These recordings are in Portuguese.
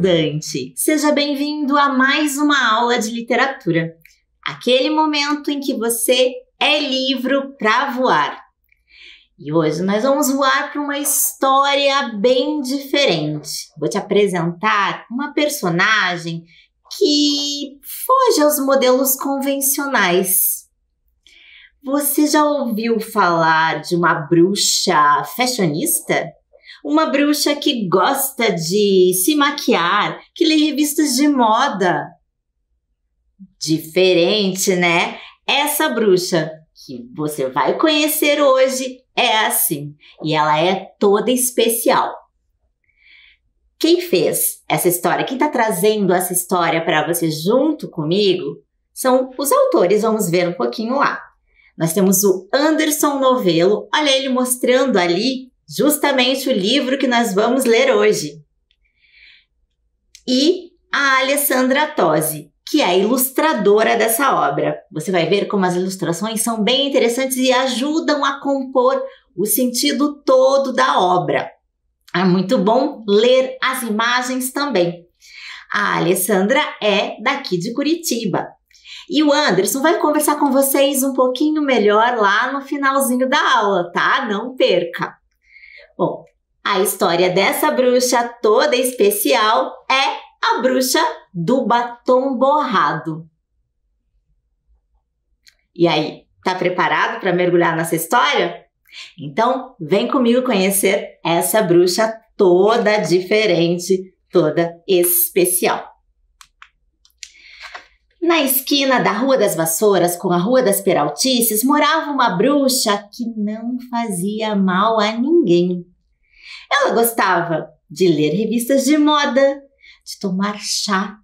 estudante! Seja bem-vindo a mais uma aula de literatura. Aquele momento em que você é livre para voar. E hoje nós vamos voar para uma história bem diferente. Vou te apresentar uma personagem que foge aos modelos convencionais. Você já ouviu falar de uma bruxa fashionista? Uma bruxa que gosta de se maquiar, que lê revistas de moda. Diferente, né? Essa bruxa que você vai conhecer hoje é assim, e ela é toda especial. Quem fez essa história, quem está trazendo essa história para você junto comigo, são os autores, vamos ver um pouquinho lá. Nós temos o Anderson Novello, olha ele mostrando ali justamente o livro que nós vamos ler hoje. E a Alessandra Tosi, que é a ilustradora dessa obra. Você vai ver como as ilustrações são bem interessantes e ajudam a compor o sentido todo da obra. É muito bom ler as imagens também. A Alessandra é daqui de Curitiba. E o Anderson vai conversar com vocês um pouquinho melhor lá no finalzinho da aula, tá? Não perca! Bom, a história dessa bruxa toda especial é a bruxa do batom borrado. E aí, tá preparado para mergulhar nessa história? Então, vem comigo conhecer essa bruxa toda diferente, toda especial. Na esquina da Rua das Vassouras com a Rua das Peraltices morava uma bruxa que não fazia mal a ninguém. Ela gostava de ler revistas de moda, de tomar chá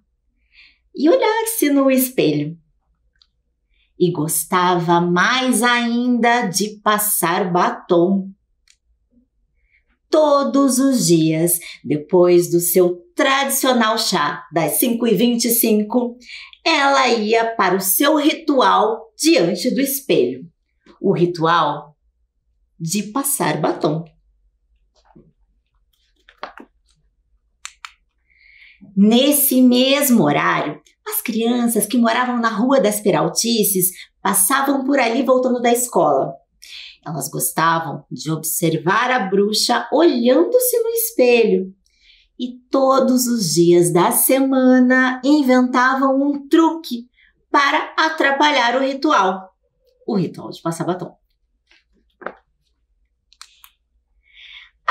e olhar-se no espelho. E gostava mais ainda de passar batom. Todos os dias, depois do seu tradicional chá das 5h25, ela ia para o seu ritual diante do espelho. O ritual de passar batom. Nesse mesmo horário, as crianças que moravam na Rua das Peraltices passavam por ali voltando da escola. Elas gostavam de observar a bruxa olhando-se no espelho. E todos os dias da semana inventavam um truque para atrapalhar o ritual de passar batom.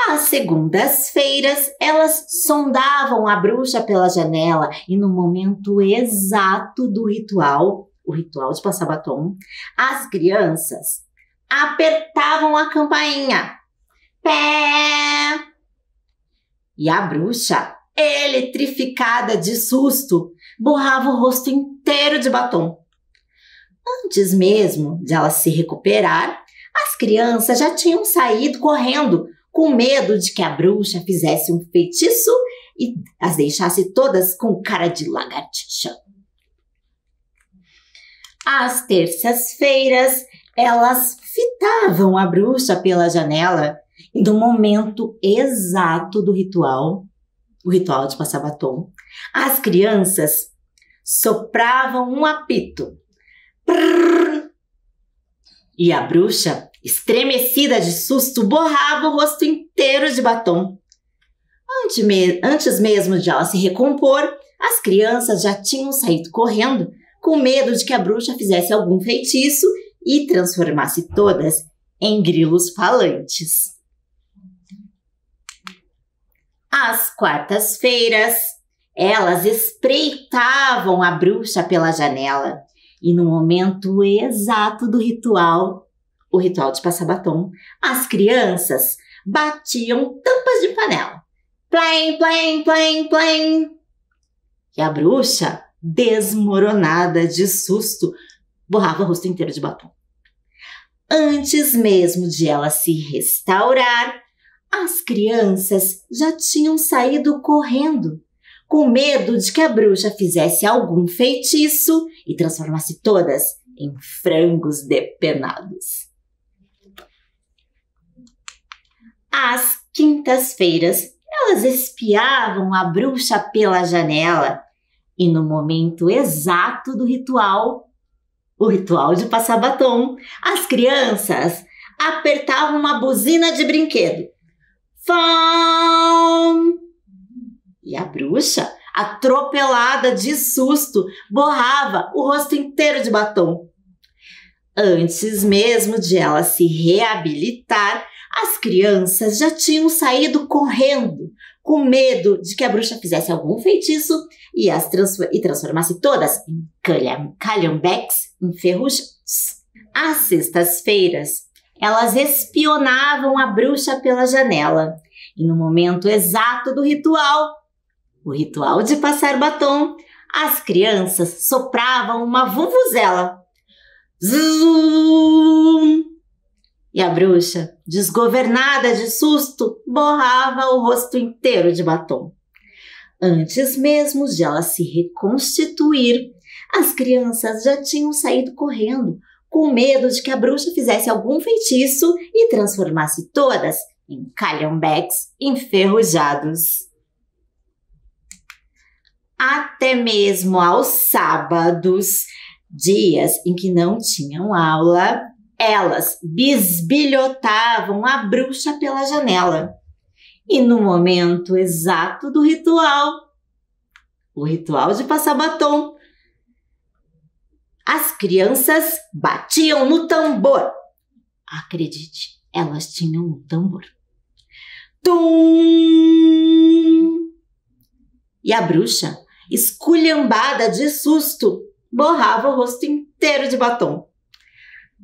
Às segundas-feiras, elas sondavam a bruxa pela janela e no momento exato do ritual, o ritual de passar batom, as crianças apertavam a campainha. Pé! E a bruxa, eletrificada de susto, borrava o rosto inteiro de batom. Antes mesmo de ela se recuperar, as crianças já tinham saído correndo, com medo de que a bruxa fizesse um feitiço e as deixasse todas com cara de lagartixa. Às terças-feiras, elas fitavam a bruxa pela janela e no momento exato do ritual, o ritual de passar batom, as crianças sopravam um apito. Prrr, e a bruxa, estremecida de susto, borrava o rosto inteiro de batom. Antes mesmo de ela se recompor, as crianças já tinham saído correndo, com medo de que a bruxa fizesse algum feitiço e transformasse todas em grilos falantes. Às quartas-feiras, elas espreitavam a bruxa pela janela e no momento exato do ritual, o ritual de passar batom, as crianças batiam tampas de panela. Plém, plém, plém, plém. E a bruxa, desmoronada de susto, borrava o rosto inteiro de batom. Antes mesmo de ela se restaurar, as crianças já tinham saído correndo, com medo de que a bruxa fizesse algum feitiço e transformasse todas em frangos depenados. Às quintas-feiras, Elas espiavam a bruxa pela janela e no momento exato do ritual, o ritual de passar batom, as crianças apertavam uma buzina de brinquedo. Fom! E a bruxa, atropelada de susto, borrava o rosto inteiro de batom. Antes mesmo de ela se reabilitar, as crianças já tinham saído correndo, com medo de que a bruxa fizesse algum feitiço e as transformasse todas em calhambeques enferrujados. Às sextas-feiras, elas espionavam a bruxa pela janela e no momento exato do ritual, o ritual de passar batom, as crianças sopravam uma vuvuzela. Zum! E a bruxa, desgovernada de susto, borrava o rosto inteiro de batom. Antes mesmo de ela se reconstituir, as crianças já tinham saído correndo, com medo de que a bruxa fizesse algum feitiço e transformasse todas em calhambeques enferrujados. Até mesmo aos sábados, dias em que não tinham aula, elas bisbilhotavam a bruxa pela janela. E no momento exato do ritual, o ritual de passar batom, as crianças batiam no tambor. Acredite, elas tinham um tambor. Tum! E a bruxa, esculhambada de susto, borrava o rosto inteiro de batom.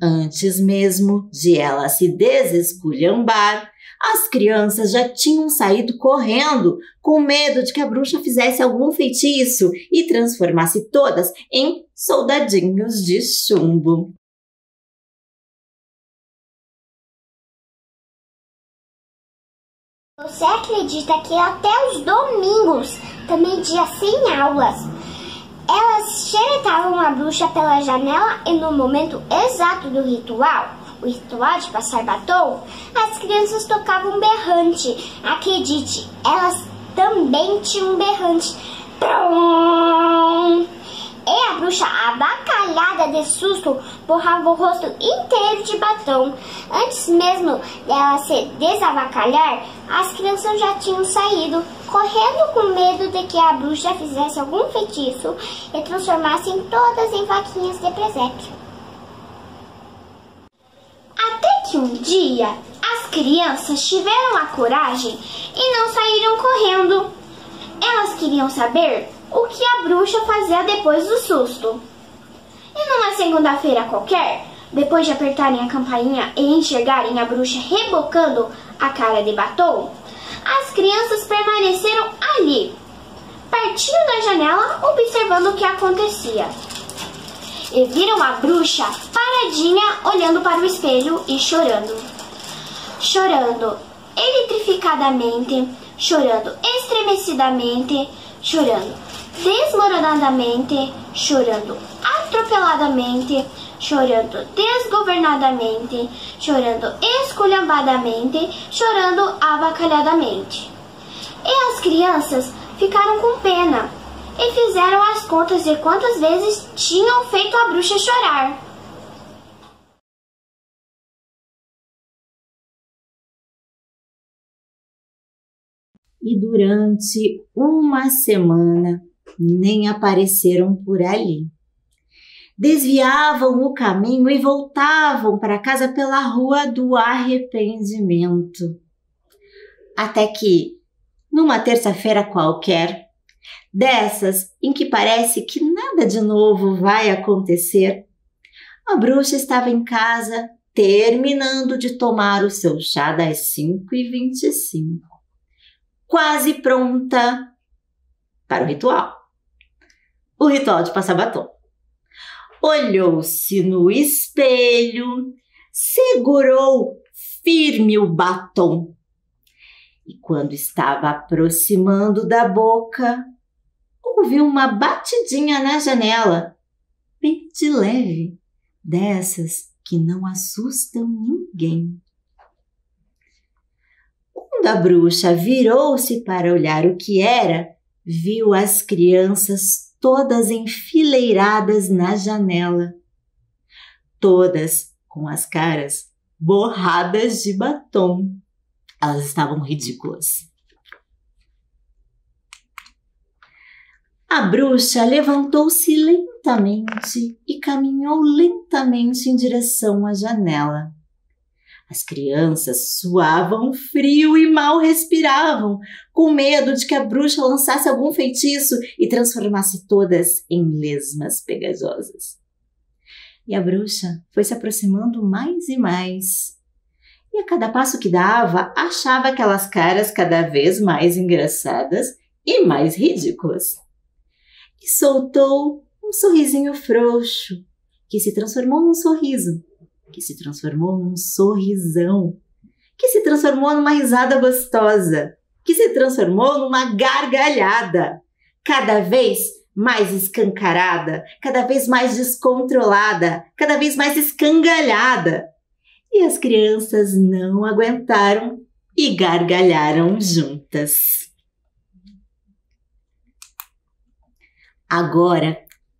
Antes mesmo de ela se desesculhambar, as crianças já tinham saído correndo, com medo de que a bruxa fizesse algum feitiço e transformasse todas em soldadinhos de chumbo. Você acredita que até os domingos, também dia sem aulas, elas xeretavam a bruxa pela janela e no momento exato do ritual, o ritual de passar batom, as crianças tocavam berrante. Acredite, elas também tinham um berrante. E a bruxa, abacalhada de susto, borrava o rosto inteiro de batom. Antes mesmo dela se desabacalhar, as crianças já tinham saído, correndo com medo de que a bruxa fizesse algum feitiço e transformasse todas em vaquinhas de presépio. Até que um dia, as crianças tiveram a coragem e não saíram correndo. Elas queriam saber o que a bruxa fazia depois do susto. E numa segunda-feira qualquer, depois de apertarem a campainha e enxergarem a bruxa rebocando a cara de batom, as crianças permaneceram ali, pertinho da janela, observando o que acontecia. E viram a bruxa paradinha, olhando para o espelho e chorando. Chorando eletrificadamente, chorando estremecidamente, chorando desmoronadamente, chorando atropeladamente, chorando desgovernadamente, chorando esculhambadamente, chorando avacalhadamente. E as crianças ficaram com pena e fizeram as contas de quantas vezes tinham feito a bruxa chorar. E durante uma semana nem apareceram por ali. Desviavam o caminho e voltavam para casa pela Rua do Arrependimento. Até que, numa terça-feira qualquer, dessas em que parece que nada de novo vai acontecer, a bruxa estava em casa terminando de tomar o seu chá das 5h25, quase pronta para o ritual de passar batom. Olhou-se no espelho, segurou firme o batom e quando estava aproximando da boca, ouviu uma batidinha na janela, bem de leve, dessas que não assustam ninguém. Quando a bruxa virou-se para olhar o que era, viu as crianças todas enfileiradas na janela, todas com as caras borradas de batom. Elas estavam ridículas. A bruxa levantou-se lentamente e caminhou lentamente em direção à janela. As crianças suavam frio e mal respiravam, com medo de que a bruxa lançasse algum feitiço e transformasse todas em lesmas pegajosas. E a bruxa foi se aproximando mais e mais. E a cada passo que dava, achava aquelas caras cada vez mais engraçadas e mais ridículas. E soltou um sorrisinho frouxo, que se transformou num sorriso, que se transformou num sorrisão, que se transformou numa risada gostosa, que se transformou numa gargalhada, cada vez mais escancarada, cada vez mais descontrolada, cada vez mais escangalhada. E as crianças não aguentaram e gargalharam juntas. Agora,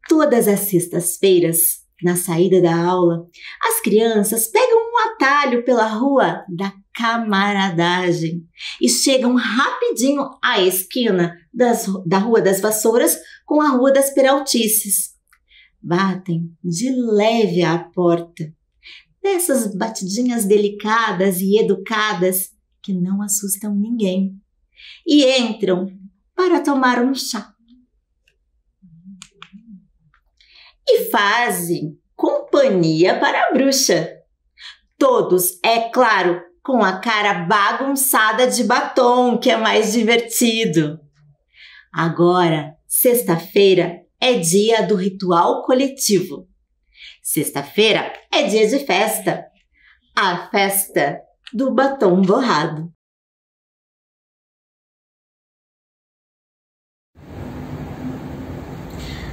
todas as sextas-feiras, na saída da aula, as crianças pegam um atalho pela rua da camaradagem e chegam rapidinho à esquina da Rua das Vassouras com a Rua das Peraltices. Batem de leve à porta, dessas batidinhas delicadas e educadas que não assustam ninguém, e entram para tomar um chá. E fazem companhia para a bruxa. Todos, é claro, com a cara bagunçada de batom, que é mais divertido. Agora, sexta-feira é dia do ritual coletivo. Sexta-feira é dia de festa. A festa do batom borrado.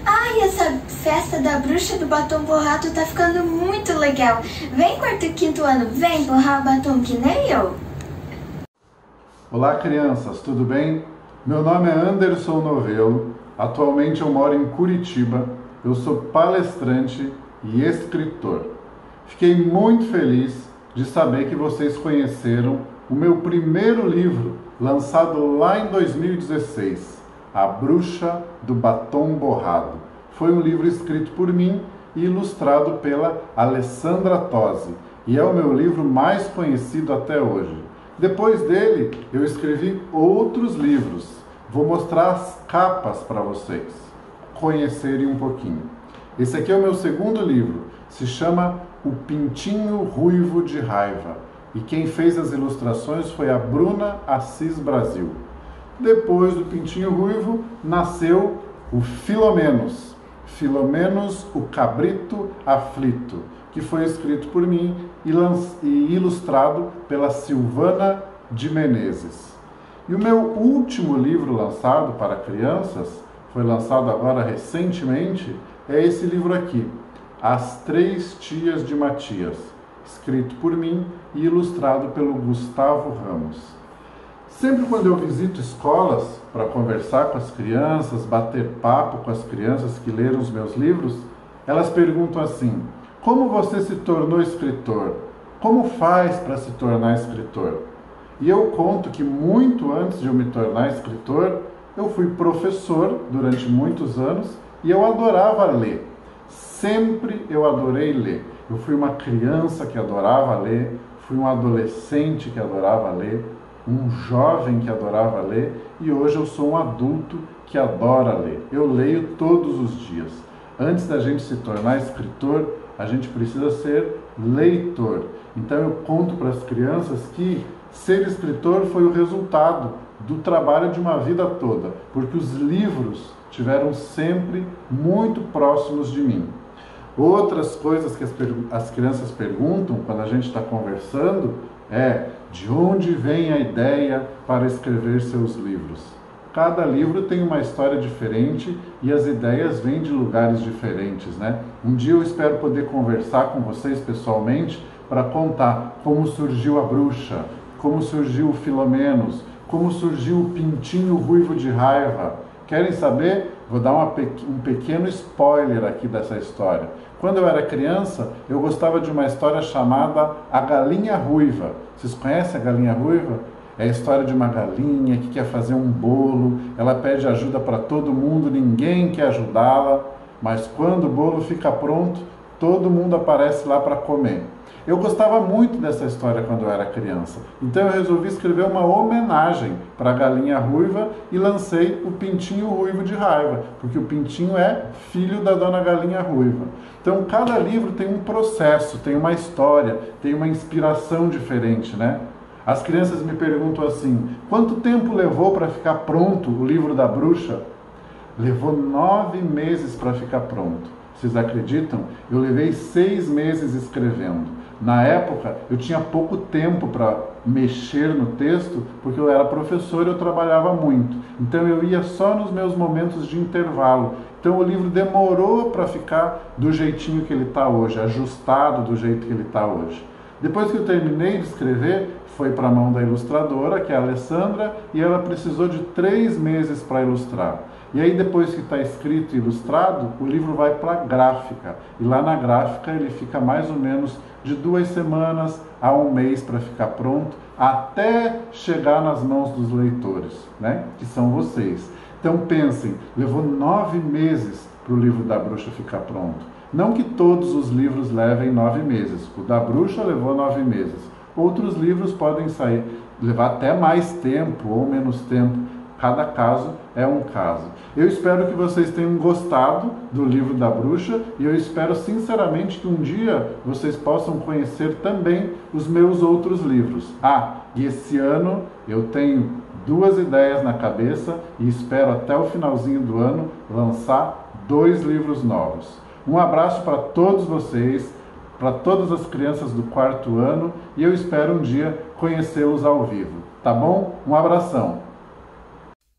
Ai, essa festa da bruxa do batom borrado tá ficando muito legal. Vem, quarto e quinto ano, vem borrar o batom que nem eu. Olá, crianças, tudo bem? Meu nome é Anderson Novelo. Atualmente eu moro em Curitiba. Eu sou palestrante e escritor. Fiquei muito feliz de saber que vocês conheceram o meu primeiro livro, lançado lá em 2016, A Bruxa do Batom Borrado. Foi um livro escrito por mim e ilustrado pela Alessandra Tosi, e é o meu livro mais conhecido até hoje. Depois dele, eu escrevi outros livros. Vou mostrar as capas para vocês conhecerem um pouquinho. Esse aqui é o meu segundo livro, se chama O Pintinho Ruivo de Raiva, e quem fez as ilustrações foi a Bruna Assis Brasil. Depois do Pintinho Ruivo, nasceu o Filomenos, o Cabrito Aflito, que foi escrito por mim e ilustrado pela Silvana de Menezes. E o meu último livro lançado para crianças, foi lançado agora recentemente, é esse livro aqui, As Três Tias de Matias, escrito por mim e ilustrado pelo Gustavo Ramos. Sempre quando eu visito escolas para conversar com as crianças, bater papo com as crianças que leram os meus livros, elas perguntam assim: como você se tornou escritor? Como faz para se tornar escritor? E eu conto que muito antes de eu me tornar escritor, eu fui professor durante muitos anos e eu adorava ler. Sempre eu adorei ler. Eu fui uma criança que adorava ler, fui um adolescente que adorava ler, um jovem que adorava ler e hoje eu sou um adulto que adora ler. Eu leio todos os dias. Antes da gente se tornar escritor, a gente precisa ser leitor. Então eu conto para as crianças que ser escritor foi o resultado do trabalho de uma vida toda, porque os livros estiveram sempre muito próximos de mim. Outras coisas que as crianças perguntam quando a gente está conversando é: de onde vem a ideia para escrever seus livros? Cada livro tem uma história diferente e as ideias vêm de lugares diferentes, né? Um dia eu espero poder conversar com vocês pessoalmente para contar como surgiu a bruxa, como surgiu o Filomenos, como surgiu o Pintinho Ruivo de Raiva. Querem saber? Vou dar um pequeno spoiler aqui dessa história. Quando eu era criança, eu gostava de uma história chamada A Galinha Ruiva. Vocês conhecem a Galinha Ruiva? É a história de uma galinha que quer fazer um bolo, ela pede ajuda para todo mundo, ninguém quer ajudá-la, mas quando o bolo fica pronto, todo mundo aparece lá para comer. Eu gostava muito dessa história quando eu era criança, então eu resolvi escrever uma homenagem para a Galinha Ruiva e lancei o Pintinho Ruivo de Raiva, porque o Pintinho é filho da Dona Galinha Ruiva. Então cada livro tem um processo, tem uma história, tem uma inspiração diferente, né? As crianças me perguntam assim, quanto tempo levou para ficar pronto o livro da bruxa? Levou 9 meses para ficar pronto. Vocês acreditam? Eu levei 6 meses escrevendo. Na época, eu tinha pouco tempo para mexer no texto, porque eu era professor e eu trabalhava muito. Então eu ia só nos meus momentos de intervalo. Então o livro demorou para ficar do jeitinho que ele está hoje, ajustado do jeito que ele está hoje. Depois que eu terminei de escrever, foi para a mão da ilustradora, que é a Alessandra, e ela precisou de 3 meses para ilustrar. E aí depois que está escrito e ilustrado, o livro vai para a gráfica. E lá na gráfica ele fica mais ou menos de 2 semanas a 1 mês para ficar pronto, até chegar nas mãos dos leitores, né? Que são vocês. Então pensem, levou 9 meses para o livro da bruxa ficar pronto. Não que todos os livros levem 9 meses. O da bruxa levou 9 meses. Outros livros podem levar até mais tempo ou menos tempo. Cada caso é um caso. Eu espero que vocês tenham gostado do livro da bruxa e eu espero sinceramente que um dia vocês possam conhecer também os meus outros livros. E esse ano eu tenho 2 ideias na cabeça e espero até o finalzinho do ano lançar 2 livros novos. Um abraço para todos vocês, para todas as crianças do 4º ano e eu espero um dia conhecê-los ao vivo. Tá bom? Um abração!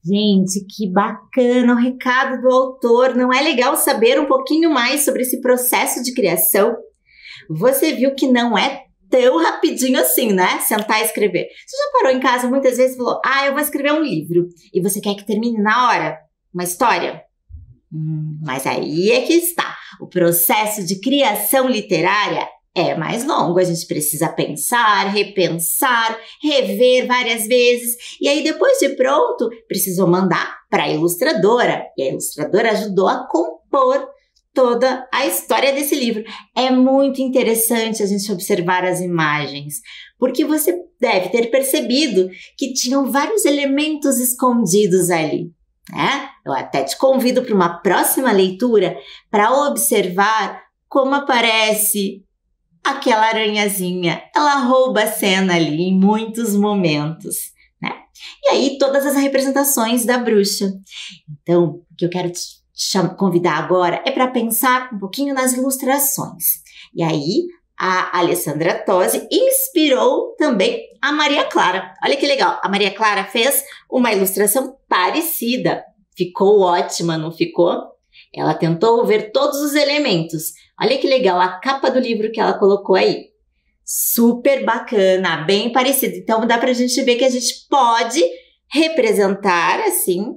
Gente, que bacana o recado do autor! Não é legal saber um pouquinho mais sobre esse processo de criação? Você viu que não é tão rapidinho assim, né? Sentar e escrever. Você já parou em casa muitas vezes e falou, eu vou escrever um livro. E você quer que termine na hora? Uma história? Mas aí é que está. O processo de criação literária é mais longo, a gente precisa pensar, repensar, rever várias vezes. E aí, depois de pronto, precisou mandar para a ilustradora. E a ilustradora ajudou a compor toda a história desse livro. É muito interessante a gente observar as imagens, porque você deve ter percebido que tinham vários elementos escondidos ali, né? Eu até te convido para uma próxima leitura para observar como aparece aquela aranhazinha. Ela rouba a cena ali em muitos momentos, né? E aí todas as representações da bruxa. Então, o que eu quero te convidar agora é para pensar um pouquinho nas ilustrações. E aí a Alessandra Tosi inspirou também a Maria Clara. Olha que legal, a Maria Clara fez uma ilustração parecida. Ficou ótima, não ficou? Ela tentou ver todos os elementos. Olha que legal a capa do livro que ela colocou aí. Super bacana, bem parecido. Então dá pra gente ver que a gente pode representar assim,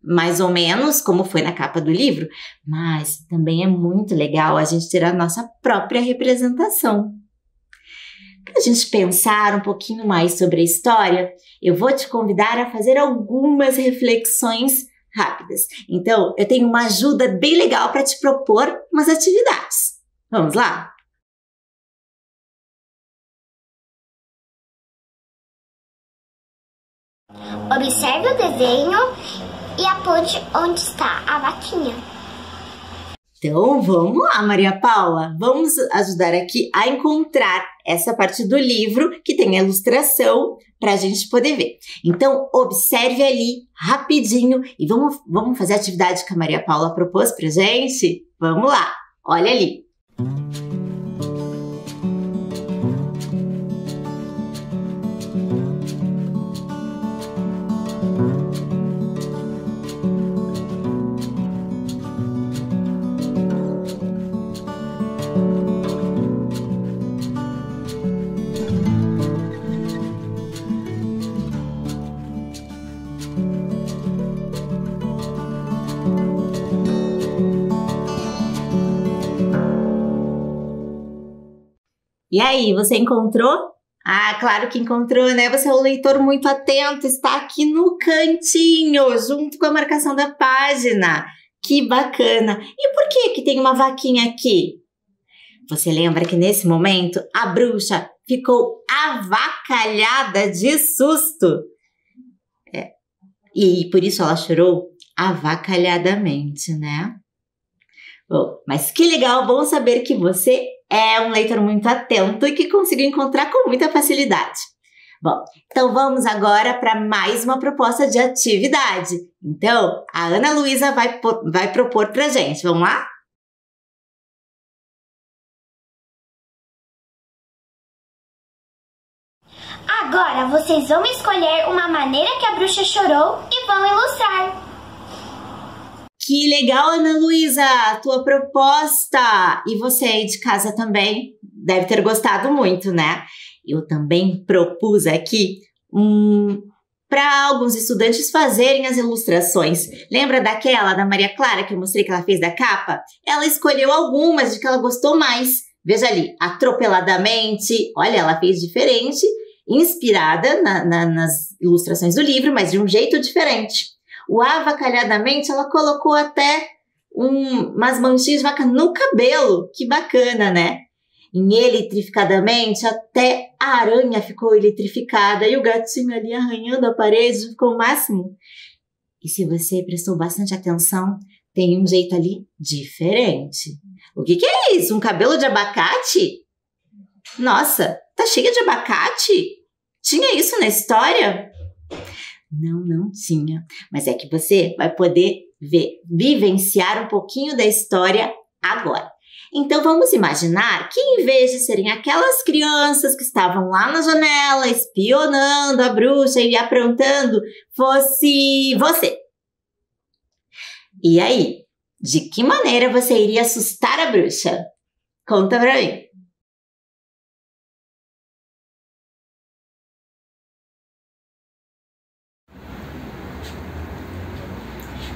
mais ou menos como foi na capa do livro, mas também é muito legal a gente ter a nossa própria representação. Para a gente pensar um pouquinho mais sobre a história, eu vou te convidar a fazer algumas reflexões rápidas. Então, eu tenho uma ajuda bem legal para te propor umas atividades. Vamos lá? Observe o desenho e aponte onde está a vaquinha. Então, vamos lá, Maria Paula. Vamos ajudar aqui a encontrar essa parte do livro que tem a ilustração para a gente poder ver. Então, observe ali rapidinho e vamos fazer a atividade que a Maria Paula propôs para gente? Vamos lá, olha ali. E aí, você encontrou? Ah, claro que encontrou, né? Você é um leitor muito atento, está aqui no cantinho, junto com a marcação da página. Que bacana! E por que tem uma vaquinha aqui? Você lembra que nesse momento a bruxa ficou avacalhada de susto? E por isso ela chorou avacalhadamente, né? Bom, mas que legal, bom saber que você é um leitor muito atento e que conseguiu encontrar com muita facilidade. Bom, então vamos agora para mais uma proposta de atividade. Então, a Ana Luísa vai propor para a gente. Vamos lá? Agora vocês vão escolher uma maneira que a bruxa chorou e vão ilustrar. Que legal, Ana Luísa, a tua proposta! E você aí de casa também deve ter gostado muito, né? Eu também propus aqui para alguns estudantes fazerem as ilustrações. Lembra daquela da Maria Clara que eu mostrei que ela fez da capa? Ela escolheu algumas de que ela gostou mais. Veja ali, atropeladamente, olha, ela fez diferente, inspirada nas ilustrações do livro, mas de um jeito diferente. O avacalhadamente, ela colocou até umas manchinhas de vaca no cabelo. Que bacana, né? Em eletrificadamente, até a aranha ficou eletrificada e o gatinho ali arranhando a parede ficou o máximo. E se você prestou bastante atenção, tem um jeito ali diferente. O que é isso? Um cabelo de abacate? Nossa, tá cheia de abacate? Tinha isso na história? Não tinha. Mas é que você vai poder vivenciar um pouquinho da história agora. Então vamos imaginar que em vez de serem aquelas crianças que estavam lá na janela espionando a bruxa e aprontando, fosse você. E aí, de que maneira você iria assustar a bruxa? Conta pra mim.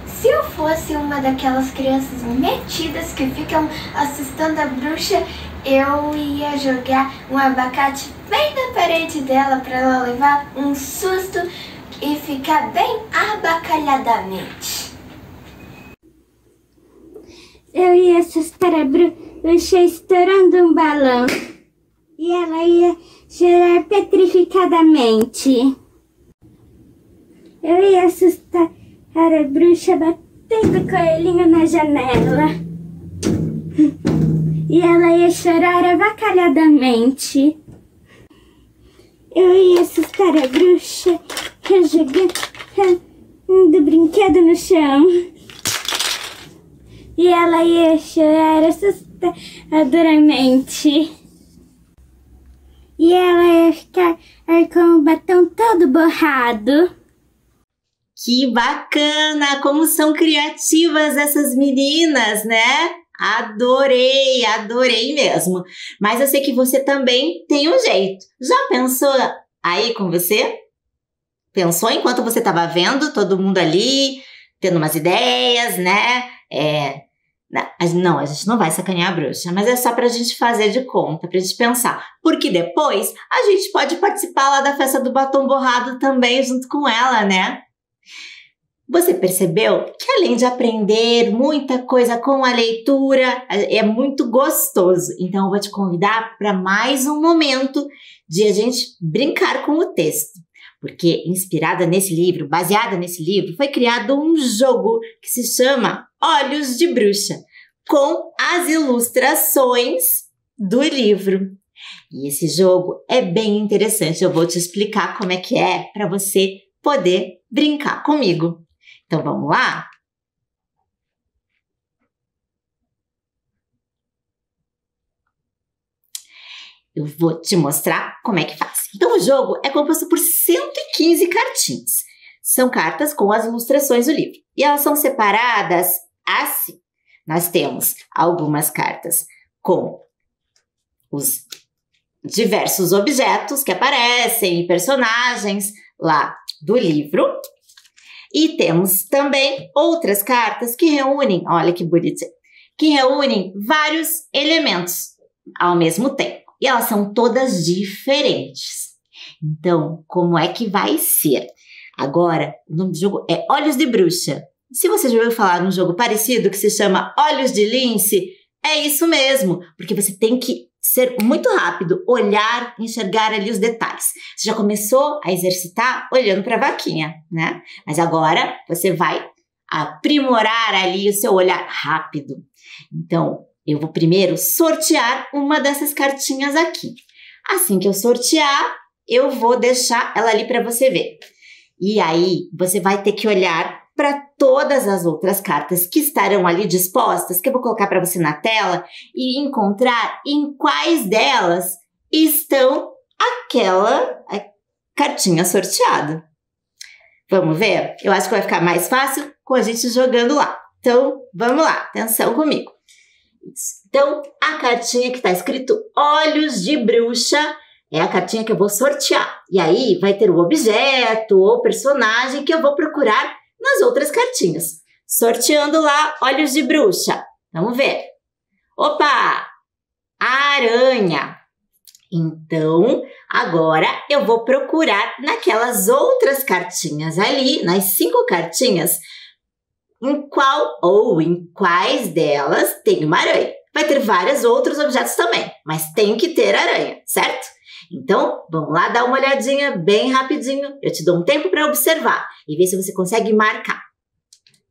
Se eu fosse uma daquelas crianças metidas que ficam assustando a bruxa, eu ia jogar um abacate bem na parede dela para ela levar um susto e ficar bem abacalhadamente. Eu ia assustar a bruxa estourando um balão e ela ia chorar petrificadamente. Eu ia assustar a bruxa batendo o coelhinho na janela e ela ia chorar avacalhadamente. Eu ia assustar a bruxa jogando brinquedo no chão e ela ia chorar assustadoramente. E ela ia ficar com o batom todo borrado. Que bacana! Como são criativas essas meninas, né? Adorei, adorei mesmo. Mas eu sei que você também tem um jeito. Já pensou aí com você? Pensou enquanto você estava vendo todo mundo ali, tendo umas ideias, né? Não, a gente não vai sacanear a bruxa, mas é só pra gente fazer de conta, pra gente pensar. Porque depois a gente pode participar lá da festa do batom borrado também junto com ela, né? Você percebeu que além de aprender muita coisa com a leitura, é muito gostoso. Então eu vou te convidar para mais um momento de a gente brincar com o texto. Porque inspirada nesse livro, baseada nesse livro, foi criado um jogo que se chama Olhos de Bruxa, com as ilustrações do livro. E esse jogo é bem interessante. Eu vou te explicar como é que é para você poder brincar comigo. Então, vamos lá? Eu vou te mostrar como é que faz. Então, o jogo é composto por 115 cartinhas. São cartas com as ilustrações do livro. E elas são separadas assim. Nós temos algumas cartas com os diversos objetos que aparecem, personagens lá do livro. E temos também outras cartas que reúnem, olha que bonitinho, que reúnem vários elementos ao mesmo tempo. e elas são todas diferentes. Então, como é que vai ser? Agora, o nome do jogo é Olhos de Bruxa. Se você já ouviu falar num jogo parecido que se chama Olhos de Lince, é isso mesmo, porque você tem que ser muito rápido, olhar, enxergar ali os detalhes. Você já começou a exercitar olhando para a vaquinha, né? Mas agora você vai aprimorar ali o seu olhar rápido. Então, eu vou primeiro sortear uma dessas cartinhas aqui. Assim que eu sortear, eu vou deixar ela ali para você ver. E aí, você vai ter que olhar para todas as outras cartas que estarão ali dispostas, que eu vou colocar para você na tela, e encontrar em quais delas estão aquela cartinha sorteada. Vamos ver? Eu acho que vai ficar mais fácil com a gente jogando lá. Então, vamos lá, atenção comigo. Então, a cartinha que está escrito Olhos de Bruxa é a cartinha que eu vou sortear. E aí vai ter o objeto ou personagem que eu vou procurar nas outras cartinhas. Sorteando lá Olhos de Bruxa. Vamos ver. Opa! Aranha. Então, agora eu vou procurar naquelas outras cartinhas ali, nas 5 cartinhas, em qual ou em quais delas tem uma aranha. Vai ter vários outros objetos também, mas tem que ter aranha, certo? Então, vamos lá dar uma olhadinha bem rapidinho. Eu te dou um tempo para observar e ver se você consegue marcar.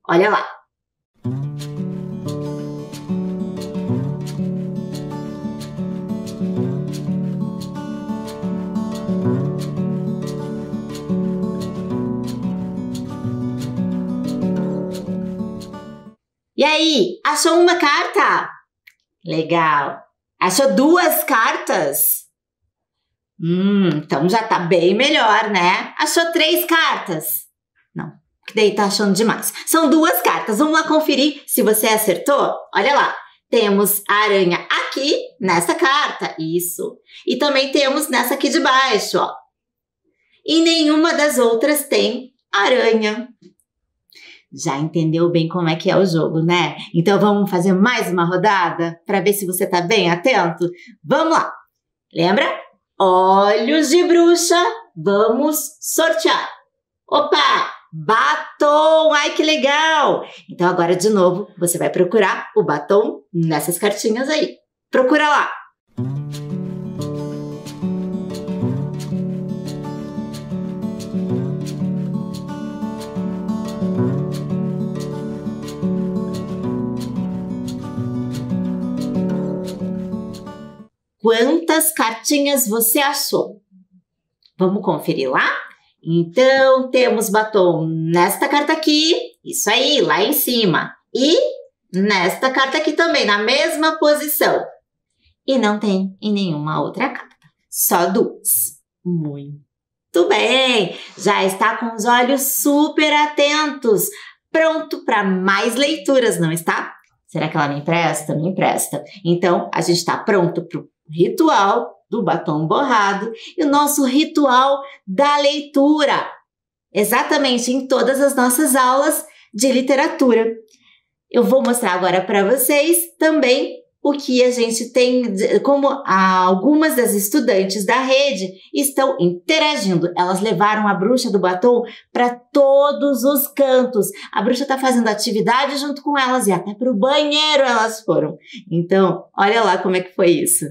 Olha lá. E aí, achou uma carta? Legal. Achou 2 cartas? Então já tá bem melhor, né? Achou 3 cartas? Não, daí tá achando demais. São 2 cartas, vamos lá conferir se você acertou? Olha lá, temos a aranha aqui, nessa carta, isso. E também temos nessa aqui de baixo, ó. E nenhuma das outras tem aranha. Já entendeu bem como é que é o jogo, né? Então vamos fazer mais uma rodada para ver se você tá bem atento? Vamos lá! Lembra? Olhos de Bruxa, vamos sortear. Opa, batom, ai que legal! Então agora de novo você vai procurar o batom nessas cartinhas aí. Procura lá. Quantas cartinhas você achou? Vamos conferir lá? Então, temos batom nesta carta aqui, isso aí, lá em cima. E nesta carta aqui também, na mesma posição. E não tem em nenhuma outra carta, só 2. Muito bem! Já está com os olhos super atentos, pronto para mais leituras, não está? Será que ela me empresta? Me empresta. Então, a gente está pronto para o ritual do batom borrado e o nosso ritual da leitura. Exatamente em todas as nossas aulas de literatura. Eu vou mostrar agora para vocês também o que a gente tem, como algumas das estudantes da rede estão interagindo. Elas levaram a bruxa do batom para todos os cantos. A bruxa está fazendo atividade junto com elas e até para o banheiro elas foram. Então, olha lá como é que foi isso.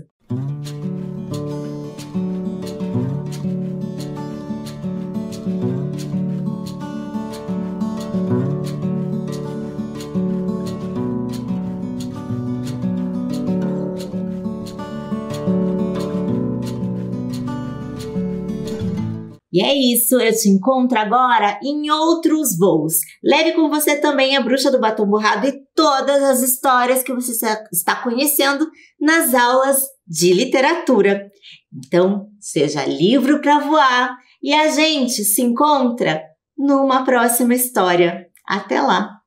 E é isso, eu te encontro agora em outros voos. Leve com você também a bruxa do batom borrado e todas as histórias que você está conhecendo nas aulas de literatura. Então, seja livre para voar e a gente se encontra numa próxima história. Até lá!